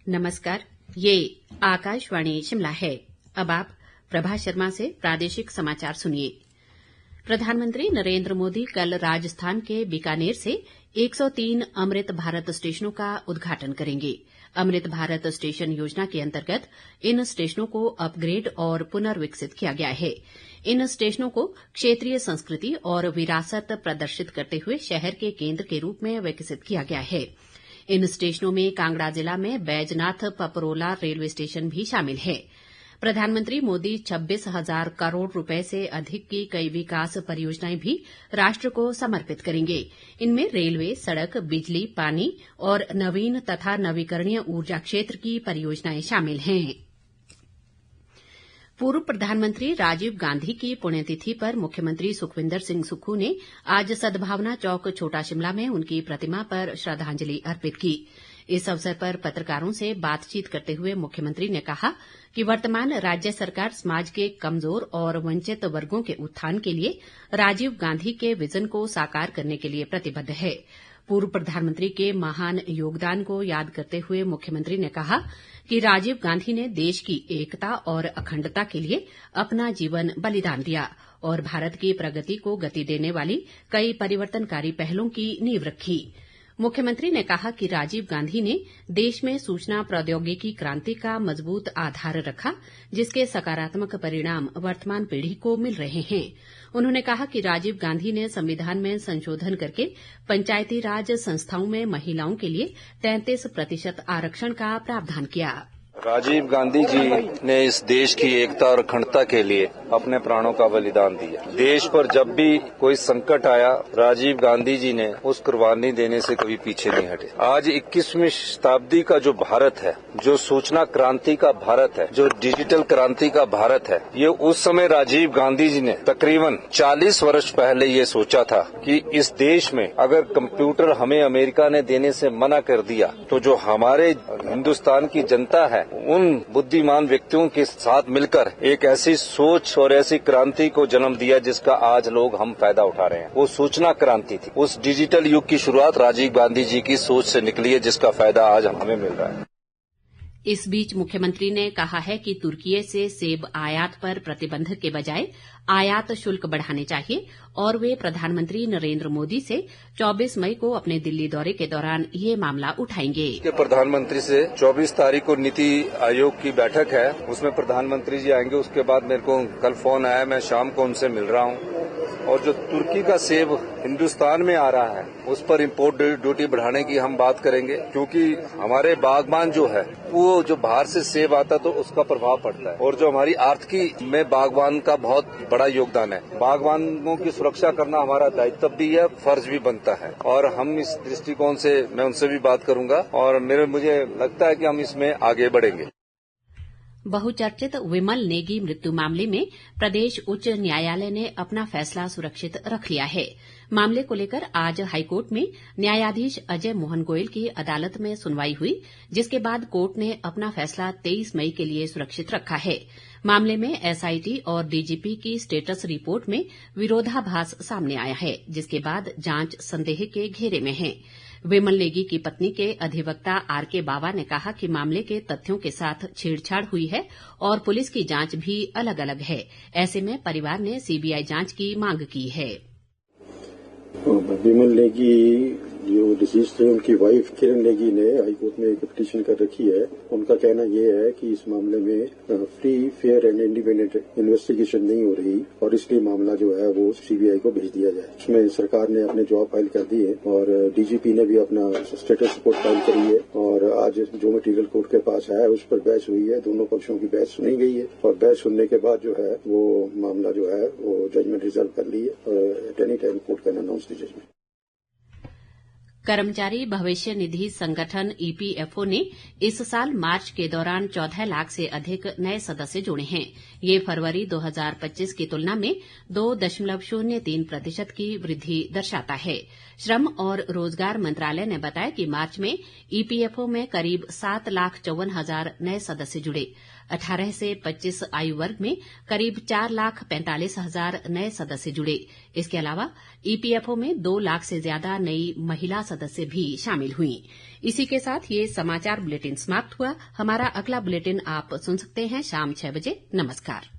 नमस्कार, ये आकाशवाणी शिमला है। अब आप प्रभा शर्मा से प्रादेशिक समाचार सुनिए। प्रधानमंत्री नरेंद्र मोदी कल राजस्थान के बीकानेर से 103 अमृत भारत स्टेशनों का उद्घाटन करेंगे। अमृत भारत स्टेशन योजना के अंतर्गत इन स्टेशनों को अपग्रेड और पुनर्विकसित किया गया है। इन स्टेशनों को क्षेत्रीय संस्कृति और विरासत प्रदर्शित करते हुए शहर के केंद्र के रूप में विकसित किया गया है। इन स्टेशनों में कांगड़ा जिला में बैजनाथ पपरोला रेलवे स्टेशन भी शामिल है। प्रधानमंत्री मोदी 26,000 करोड़ रुपए से अधिक की कई विकास परियोजनाएं भी राष्ट्र को समर्पित करेंगे। इनमें रेलवे, सड़क, बिजली, पानी और नवीन तथा नवीकरणीय ऊर्जा क्षेत्र की परियोजनाएं शामिल हैं। पूर्व प्रधानमंत्री राजीव गांधी की पुण्यतिथि पर मुख्यमंत्री सुखविंदर सिंह सुक्खू ने आज सद्भावना चौक छोटा शिमला में उनकी प्रतिमा पर श्रद्धांजलि अर्पित की। इस अवसर पर पत्रकारों से बातचीत करते हुए मुख्यमंत्री ने कहा कि वर्तमान राज्य सरकार समाज के कमजोर और वंचित वर्गों के उत्थान के लिए राजीव गांधी के विजन को साकार करने के लिए प्रतिबद्ध है। पूर्व प्रधानमंत्री के महान योगदान को याद करते हुए मुख्यमंत्री ने कहा कि राजीव गांधी ने देश की एकता और अखंडता के लिए अपना जीवन बलिदान दिया और भारत की प्रगति को गति देने वाली कई परिवर्तनकारी पहलों की नींव रखी। मुख्यमंत्री ने कहा कि राजीव गांधी ने देश में सूचना प्रौद्योगिकी क्रांति का मजबूत आधार रखा, जिसके सकारात्मक परिणाम वर्तमान पीढ़ी को मिल रहे हैं। उन्होंने कहा कि राजीव गांधी ने संविधान में संशोधन करके पंचायती राज संस्थाओं में महिलाओं के लिए 33% आरक्षण का प्रावधान किया। राजीव गांधी जी ने इस देश की एकता और अखंडता के लिए अपने प्राणों का बलिदान दिया। देश पर जब भी कोई संकट आया, राजीव गांधी जी ने उस कुर्बानी देने से कभी पीछे नहीं हटे। आज 21वीं शताब्दी का जो भारत है, जो सूचना क्रांति का भारत है, जो डिजिटल क्रांति का भारत है, ये उस समय राजीव गांधी जी ने तकरीबन 40 वर्ष पहले ये सोचा था कि इस देश में अगर कंप्यूटर हमें अमेरिका ने देने से मना कर दिया, तो जो हमारे हिंदुस्तान की जनता है, उन बुद्धिमान व्यक्तियों के साथ मिलकर एक ऐसी सोच और ऐसी क्रांति को जन्म दिया जिसका आज लोग हम फायदा उठा रहे हैं। वो सूचना क्रांति थी। उस डिजिटल युग की शुरुआत राजीव गांधी जी की सोच से निकली है, जिसका फायदा आज हमें मिल रहा है। इस बीच मुख्यमंत्री ने कहा है कि तुर्की से सेब आयात पर प्रतिबंध के बजाय आयात शुल्क बढ़ाने चाहिए और वे प्रधानमंत्री नरेंद्र मोदी से 24 मई को अपने दिल्ली दौरे के दौरान ये मामला उठाएंगे। प्रधानमंत्री से 24 तारीख को नीति आयोग की बैठक है, उसमें प्रधानमंत्री जी आएंगे। उसके बाद मेरे को कल फोन आया, मैं शाम को उनसे मिल रहा हूँ। और जो तुर्की का सेब हिंदुस्तान में आ रहा है, उस पर इम्पोर्ट ड्यूटी बढ़ाने की हम बात करेंगे, क्योंकि हमारे बागबान जो है, वो जो बाहर से सेब आता तो उसका प्रभाव पड़ता है। और जो हमारी आर्थिकी में बागबान का बहुत बड़ा योगदान है। बागबानों की सुरक्षा करना हमारा दायित्व भी है, फर्ज भी बनता है। और हम इस दृष्टिकोण से मैं उनसे भी बात करूंगा और मुझे लगता है कि हम इसमें आगे बढ़ेंगे। बहुचर्चित विमल नेगी मृत्यु मामले में प्रदेश उच्च न्यायालय ने अपना फैसला सुरक्षित रख लिया है। मामले को लेकर आज हाईकोर्ट में न्यायाधीश अजय मोहन गोयल की अदालत में सुनवाई हुई, जिसके बाद कोर्ट ने अपना फैसला 23 मई के लिए सुरक्षित रखा है। मामले में एसआईटी और डीजीपी की स्टेटस रिपोर्ट में विरोधाभास सामने आया है, जिसके बाद जांच संदेह के घेरे में है। विमल नेगी की पत्नी के अधिवक्ता आरके बावा ने कहा कि मामले के तथ्यों के साथ छेड़छाड़ हुई है और पुलिस की जांच भी अलग अलग है। ऐसे में परिवार ने सीबीआई जांच की मांग की है। विमल नेगी जो डिसीज थे, उनकी वाइफ किरण नेगी ने हाईकोर्ट में एक पिटीशन कर रखी है। उनका कहना यह है कि इस मामले में free, fair and independent investigation नहीं हो रही और इसलिए मामला जो है वो सीबीआई को भेज दिया जाए। उसमें सरकार ने अपने जवाब फाइल कर दिए और डीजीपी ने भी अपना स्टेटस रिपोर्ट फाइल करी है और आज जो मटीरियल कोर्ट के पास है उस पर बहस हुई है। दोनों पक्षों की बहस सुनी गई है और बहस सुनने के बाद जो है वो मामला जो है वो जजमेंट रिजर्व कर ली है और at any time court can announce the judgement. कर्मचारी भविष्य निधि संगठन ईपीएफओ ने इस साल मार्च के दौरान 14 लाख से अधिक नए सदस्य जोड़े हैं। ये फरवरी 2025 की तुलना में 2.03% की वृद्धि दर्शाता है। श्रम और रोजगार मंत्रालय ने बताया कि मार्च में ईपीएफओ में करीब 7,54,000 नए सदस्य जुड़े। 18 से 25 आयु वर्ग में करीब 4,45,000 नए सदस्य जुड़े। इसके अलावा ईपीएफओ में 2 लाख से ज्यादा नई महिला सदस्य भी शामिल हुई। इसी के साथ ये समाचार बुलेटिन समाप्त हुआ। हमारा अगला बुलेटिन आप सुन सकते हैं शाम 6 बजे। नमस्कार।